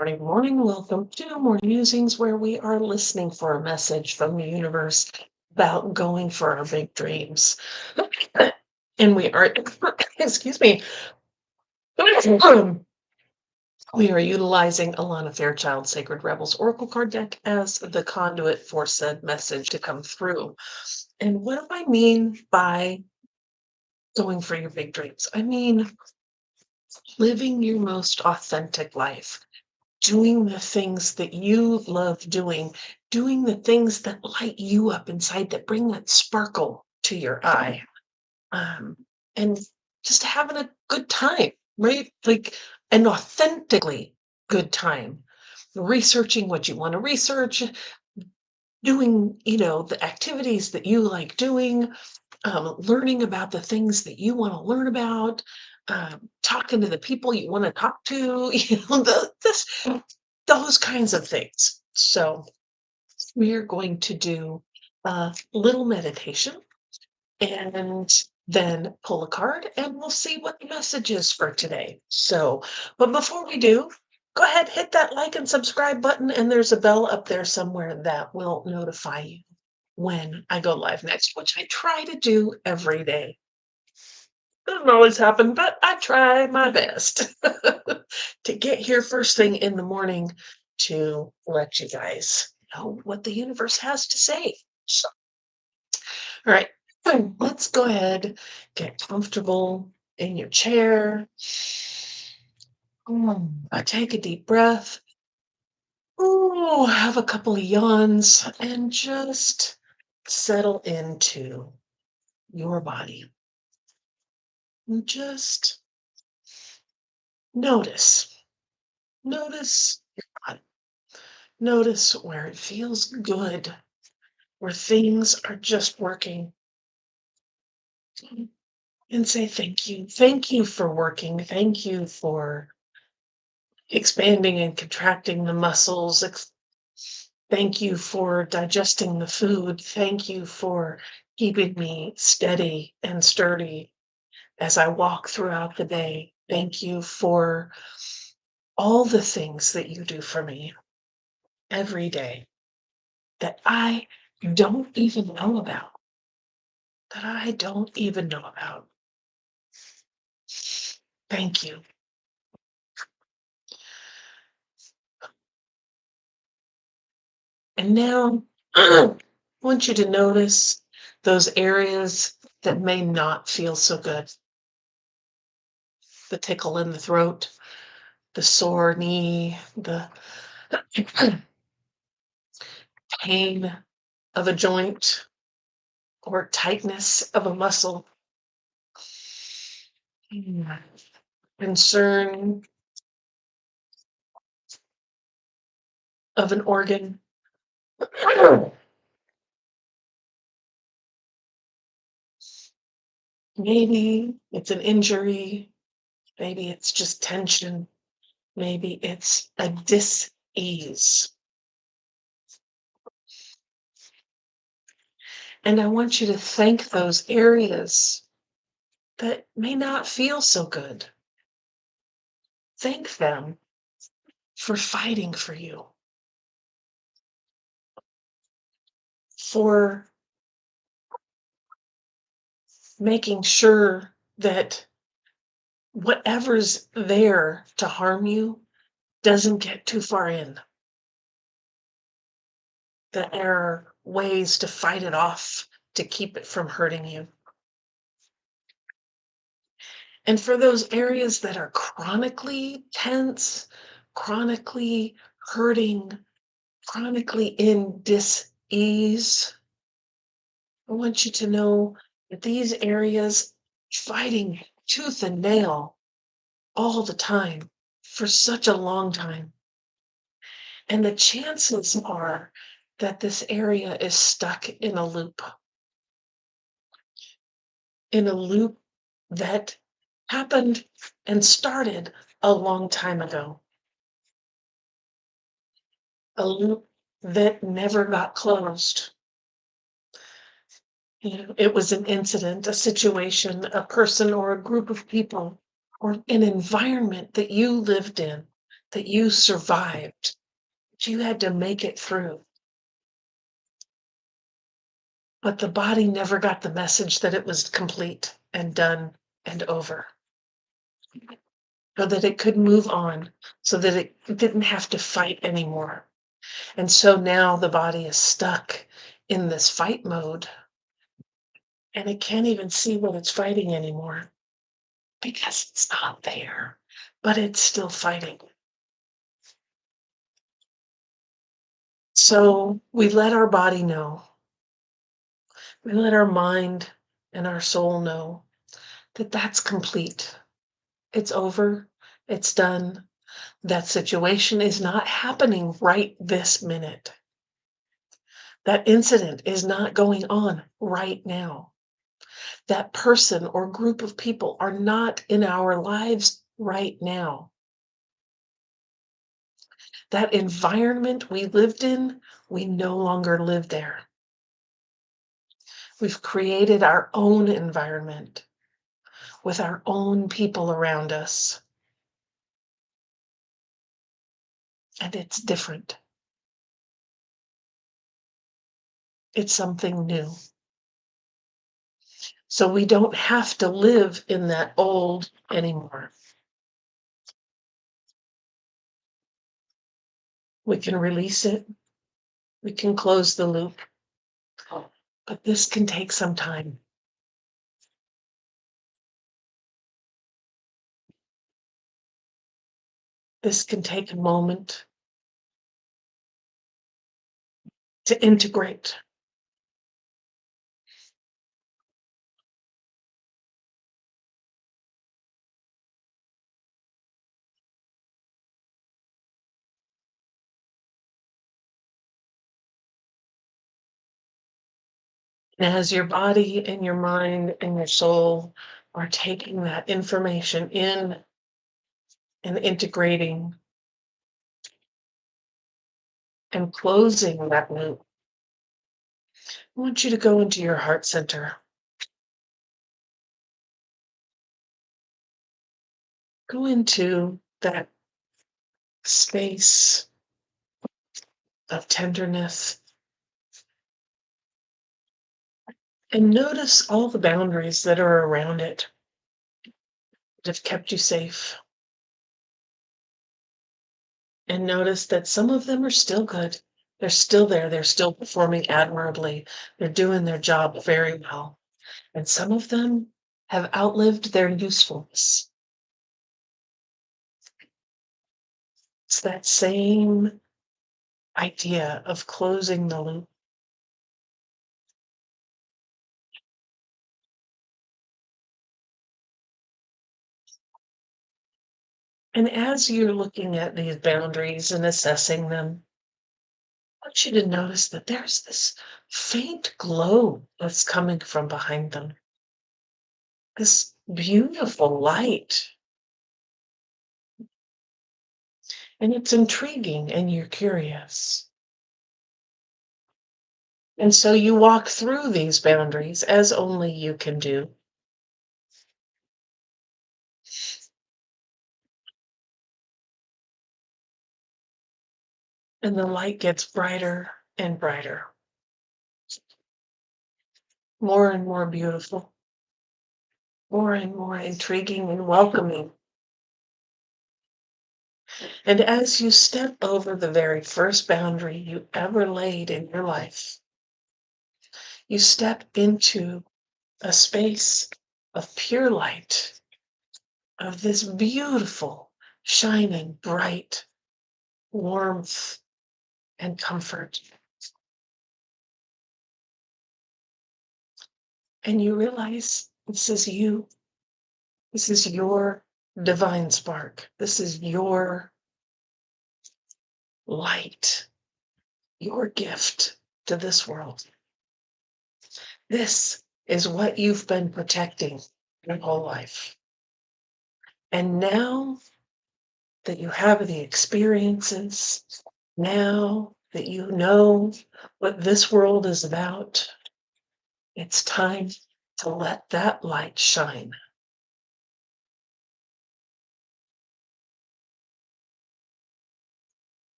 Morning, morning. Welcome to More Musings, where we are listening for a message from the universe about going for our big dreams. And we are, excuse me, we are utilizing Alana Fairchild Sacred Rebels Oracle card deck as the conduit for said message to come through. And what do I mean by going for your big dreams? I mean living your most authentic life, doing the things that you love doing the things that light you up inside, that bring that sparkle to your eye, um, and just having a good time, right? Like an authentically good time, researching what you want to research, doing, the activities that you like doing, learning about the things that you want to learn about, talking to the people you want to talk to, those kinds of things. So we are going to do a little meditation and then pull a card and we'll see what the message is for today. But before we do, go ahead, hit that like and subscribe button, and there's a bell up there somewhere that will notify you when I go live next, which I try to do every day. Doesn't always happen, but I try my best to get here first thing in the morning to let you guys know what the universe has to say. So, all right, let's go ahead, get comfortable in your chair. I take a deep breath. Ooh, have a couple of yawns and just settle into your body. And just notice. Notice your body. Notice where it feels good, where things are just working. And say thank you. Thank you for working. Thank you for expanding and contracting the muscles. Thank you for digesting the food. Thank you for keeping me steady and sturdy as I walk throughout the day. Thank you for all the things that you do for me every day that I don't even know about. That I don't even know about. Thank you. And now I want you to notice those areas that may not feel so good. The tickle in the throat, the sore knee, the pain of a joint or tightness of a muscle, concern of an organ. Maybe it's an injury. Maybe it's just tension. Maybe it's a dis-ease. And I want you to thank those areas that may not feel so good. Thank them for fighting for you, for making sure that whatever's there to harm you doesn't get too far in. That there are ways to fight it off to keep it from hurting you. And for those areas that are chronically tense, chronically hurting, chronically in dis-ease, I want you to know that these areas fighting tooth and nail all the time for such a long time. And the chances are that this area is stuck in a loop that happened and started a long time ago. A loop that never got closed. It was an incident, a situation, a person, or a group of people, or an environment that you lived in that you survived, that you had to make it through. But the body never got the message that it was complete and done and over, so that it could move on, so that it didn't have to fight anymore. And so now the body is stuck in this fight mode, and it can't even see what it's fighting anymore because it's not there, but it's still fighting. So we let our body know, we let our mind and our soul know that that's complete. It's over. It's done. That situation is not happening right this minute. That incident is not going on right now. That person or group of people are not in our lives right now. That environment we lived in, we no longer live there. We've created our own environment with our own people around us, and it's different. It's something new. So we don't have to live in that old anymore. We can release it. We can close the loop. But this can take some time. This can take a moment to integrate. And as your body and your mind and your soul are taking that information in and integrating and closing that loop, I want you to go into your heart center. Go into that space of tenderness and notice all the boundaries that are around it that have kept you safe. And notice that some of them are still good. They're still there. They're still performing admirably. They're doing their job very well. And some of them have outlived their usefulness. It's that same idea of closing the loop. And as you're looking at these boundaries and assessing them, I want you to notice that there's this faint glow that's coming from behind them. This beautiful light. And it's intriguing and you're curious. And so you walk through these boundaries as only you can do. And the light gets brighter and brighter, more and more beautiful, more and more intriguing and welcoming. And as you step over the very first boundary you ever laid in your life, you step into a space of pure light, of this beautiful, shining, bright warmth and comfort. And you realize this is you. This is your divine spark. This is your light, your gift to this world. This is what you've been protecting your whole life. And now that you have the experiences, now that you know what this world is about, it's time to let that light shine.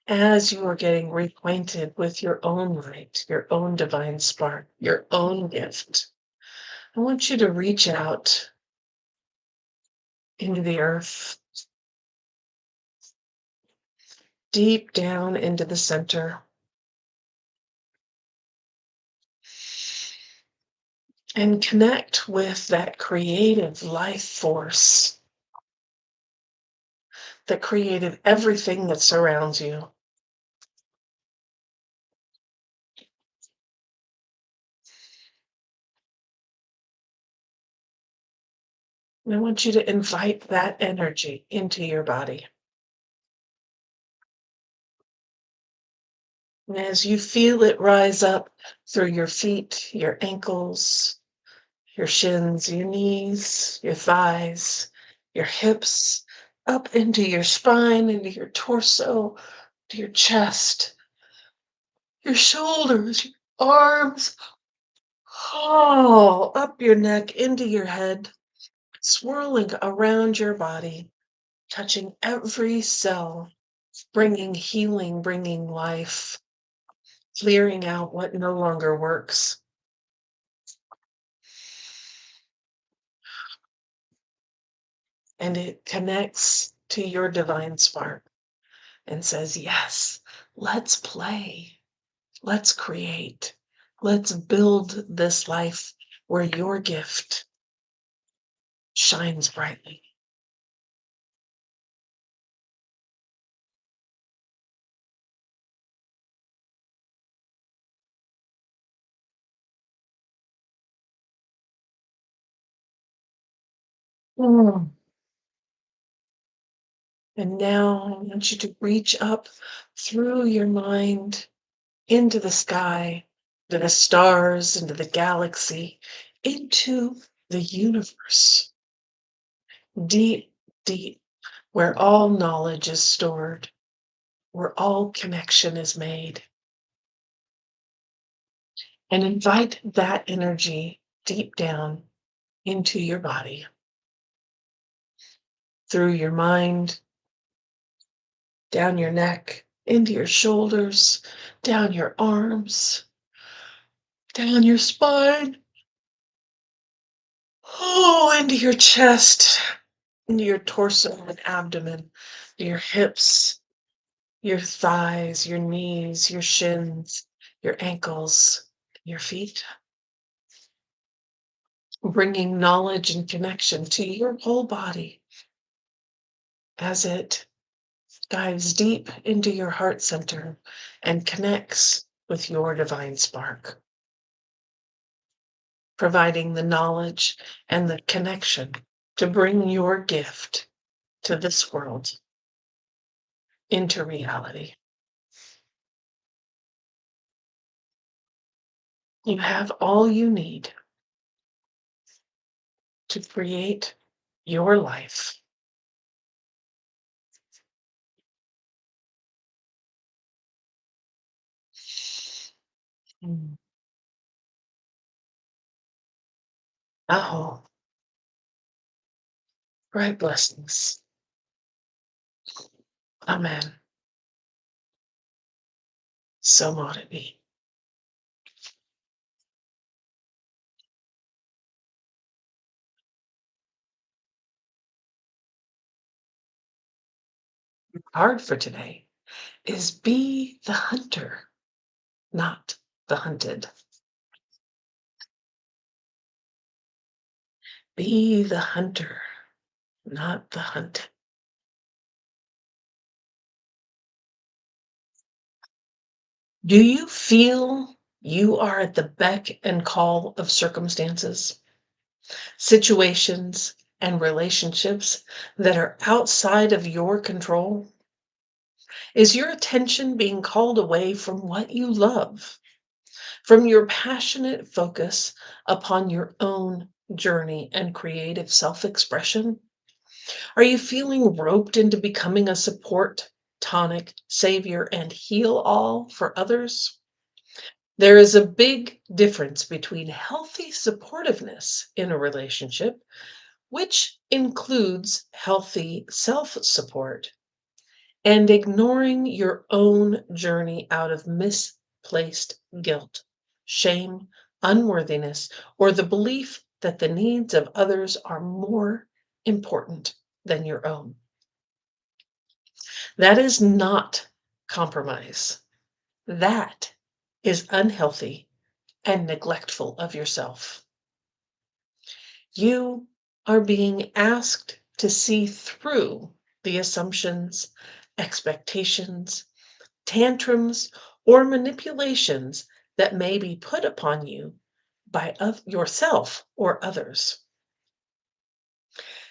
As you are getting reacquainted with your own light, your own divine spark, your own gift, I want you to reach out into the earth, deep down into the center, and connect with that creative life force that created everything that surrounds you. And I want you to invite that energy into your body. And as you feel it rise up through your feet, your ankles, your shins, your knees, your thighs, your hips, up into your spine, into your torso, to your chest, your shoulders, your arms, oh, up your neck, into your head, swirling around your body, touching every cell, bringing healing, bringing life, clearing out what no longer works. And it connects to your divine spark and says, yes, let's play, let's create, let's build this life where your gift shines brightly. Mm. And now I want you to reach up through your mind into the sky, to the stars, into the galaxy, into the universe, deep, deep, where all knowledge is stored, where all connection is made. And invite that energy deep down into your body, through your mind, down your neck, into your shoulders, down your arms, down your spine, oh, into your chest, into your torso and abdomen, your hips, your thighs, your knees, your shins, your ankles, your feet, bringing knowledge and connection to your whole body as it dives deep into your heart center and connects with your divine spark, providing the knowledge and the connection to bring your gift to this world into reality. You have all you need to create your life. Mm. Oh, bright blessings. Amen. So mote it be. Card for today is be the hunter, not the hunted. Be the hunter, not the hunted. Do you feel you are at the beck and call of circumstances, situations, and relationships that are outside of your control? Is your attention being called away from what you love, from your passionate focus upon your own journey and creative self expression? Are you feeling roped into becoming a support, tonic, savior, and heal all for others? There is a big difference between healthy supportiveness in a relationship, which includes healthy self support, and ignoring your own journey out of misplaced guilt, shame, unworthiness, or the belief that the needs of others are more important than your own. That is not compromise. That is unhealthy and neglectful of yourself. You are being asked to see through the assumptions, expectations, tantrums, or manipulations that may be put upon you by yourself or others.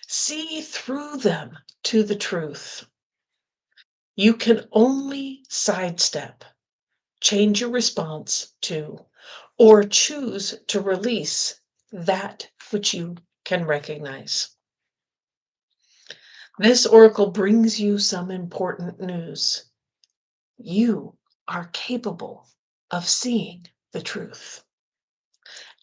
See through them to the truth. You can only sidestep, change your response to, or choose to release that which you can recognize. This oracle brings you some important news. You are capable of seeing the truth,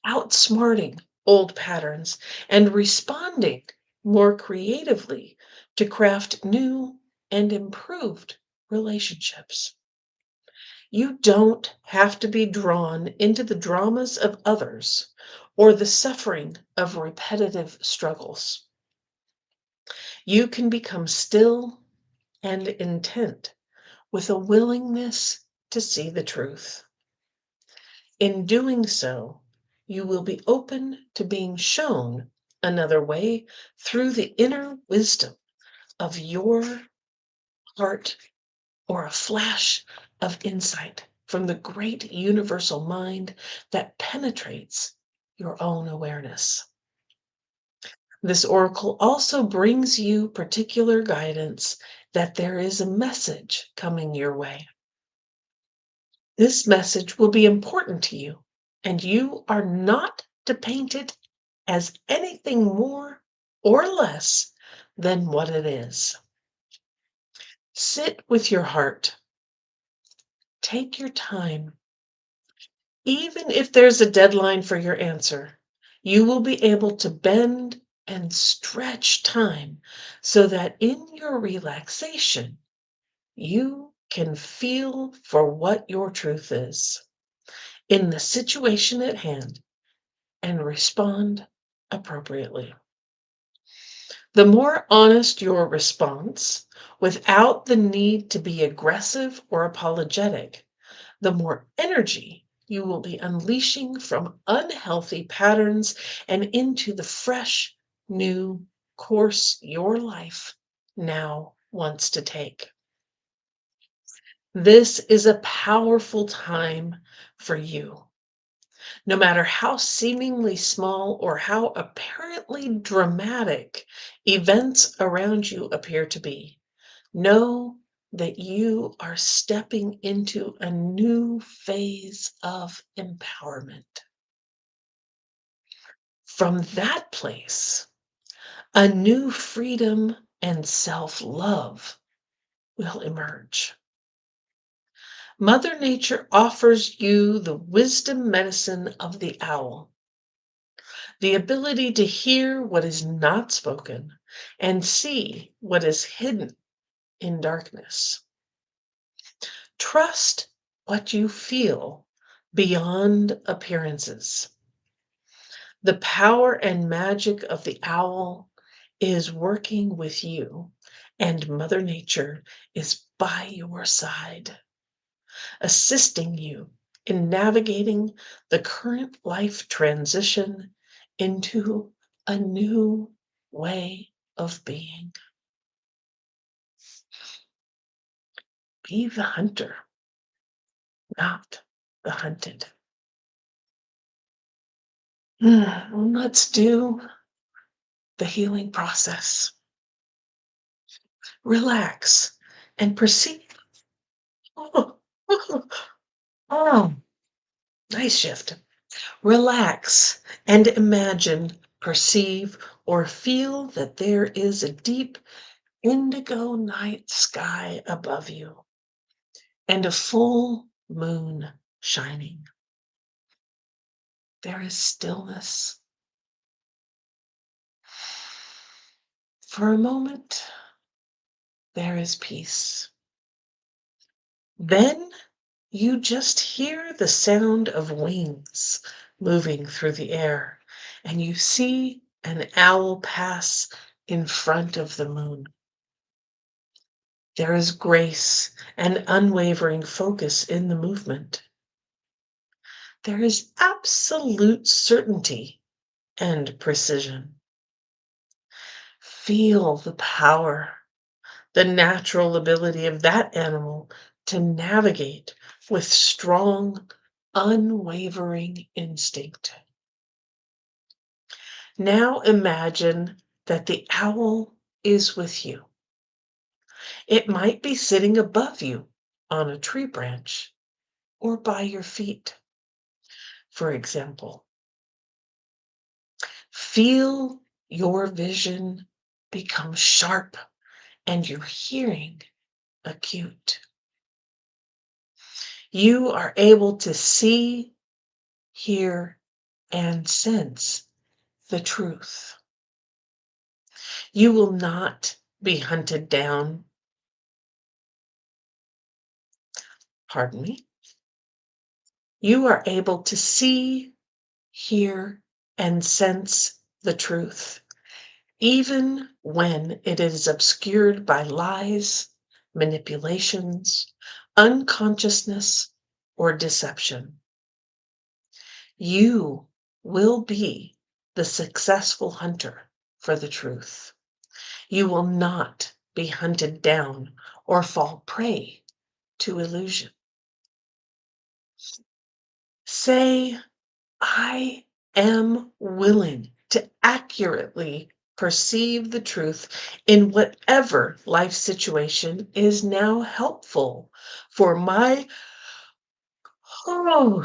outsmarting old patterns, and responding more creatively to craft new and improved relationships. You don't have to be drawn into the dramas of others or the suffering of repetitive struggles. You can become still and intent with a willingness to see the truth. In doing so, you will be open to being shown another way through the inner wisdom of your heart or a flash of insight from the great universal mind that penetrates your own awareness. This oracle also brings you particular guidance that there is a message coming your way. This message will be important to you, and you are not to paint it as anything more or less than what it is. Sit with your heart. Take your time. Even if there's a deadline for your answer, you will be able to bend and stretch time so that in your relaxation, you can feel for what your truth is in the situation at hand and respond appropriately. The more honest your response, without the need to be aggressive or apologetic, the more energy you will be unleashing from unhealthy patterns and into the fresh, new course your life now wants to take. This is a powerful time for you. No matter how seemingly small or how apparently dramatic events around you appear to be, know that you are stepping into a new phase of empowerment. From that place, a new freedom and self love will emerge. Mother Nature offers you the wisdom medicine of the owl, the ability to hear what is not spoken and see what is hidden in darkness. Trust what you feel beyond appearances. The power and magic of the owl is working with you, and Mother Nature is by your side, assisting you in navigating the current life transition into a new way of being. Be the hunter, not the hunted. Let's do the healing process. Relax and perceive. Oh, oh, nice shift. Relax and imagine, perceive, or feel that there is a deep indigo night sky above you and a full moon shining. There is stillness. For a moment, there is peace. Then you just hear the sound of wings moving through the air, and you see an owl pass in front of the moon. There is grace and unwavering focus in the movement. There is absolute certainty and precision. Feel the power, the natural ability of that animal to navigate with strong, unwavering instinct. Now imagine that the owl is with you. It might be sitting above you on a tree branch or by your feet, for example. Feel your vision become sharp and your hearing acute. You are able to see, hear, and sense the truth. You will not be hunted down. Pardon me. You are able to see, hear, and sense the truth, even when it is obscured by lies, manipulations, unconsciousness, or deception. You will be the successful hunter for the truth. You will not be hunted down or fall prey to illusion. Say, I am willing to accurately perceive the truth in whatever life situation is now helpful for my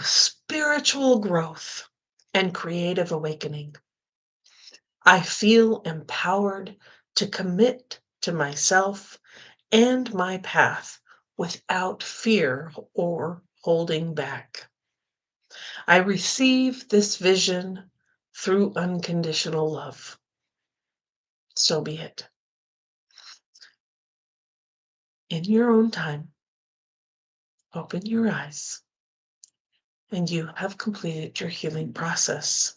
spiritual growth and creative awakening. I feel empowered to commit to myself and my path without fear or holding back. I receive this vision through unconditional love. So be it. In your own time, open your eyes, and you have completed your healing process.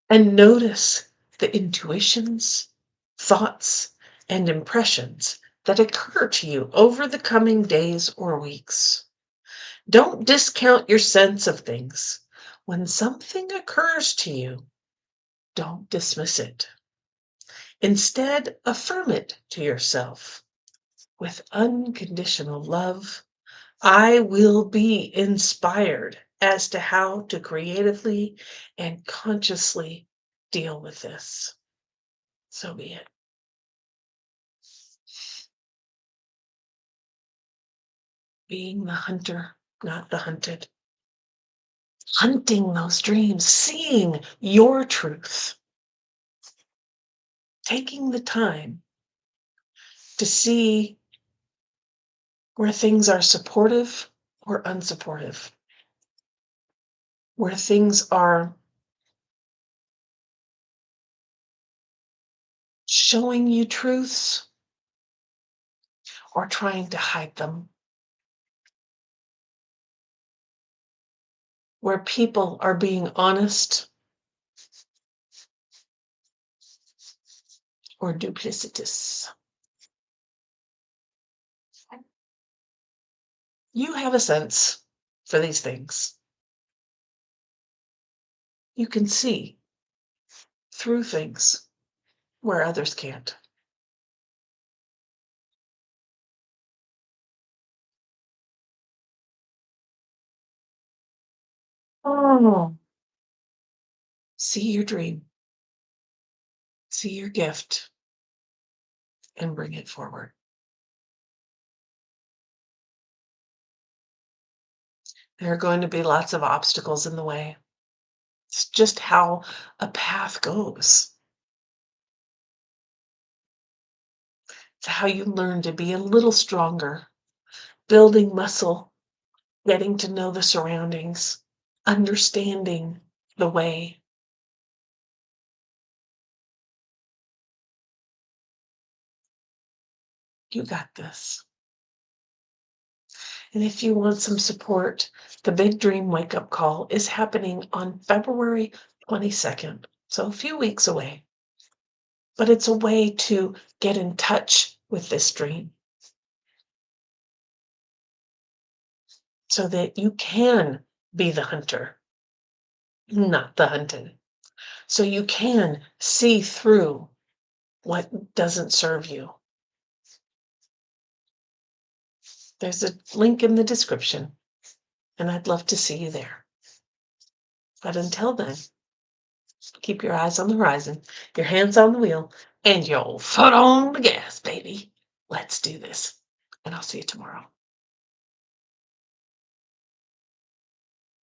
And notice the intuitions, thoughts, and impressions that occur to you over the coming days or weeks. Don't discount your sense of things. When something occurs to you, don't dismiss it. Instead, affirm it to yourself. With unconditional love, I will be inspired as to how to creatively and consciously deal with this. So be it. Being the hunter, not the hunted. Hunting those dreams, seeing your truth. Taking the time to see where things are supportive or unsupportive, where things are showing you truths or trying to hide them, where people are being honest or duplicitous. You have a sense for these things. You can see through things where others can't. Oh, see your dream, see your gift, and bring it forward. There are going to be lots of obstacles in the way. It's just how a path goes. It's how you learn to be a little stronger, building muscle, getting to know the surroundings, understanding the way. You got this. And if you want some support, the Big Dream Wake Up Call is happening on February 22nd, so a few weeks away. But it's a way to get in touch with this dream so that you can be the hunter, not the hunted. So you can see through what doesn't serve you. There's a link in the description, and I'd love to see you there. But until then, keep your eyes on the horizon, your hands on the wheel, and your foot on the gas, baby. Let's do this. And I'll see you tomorrow.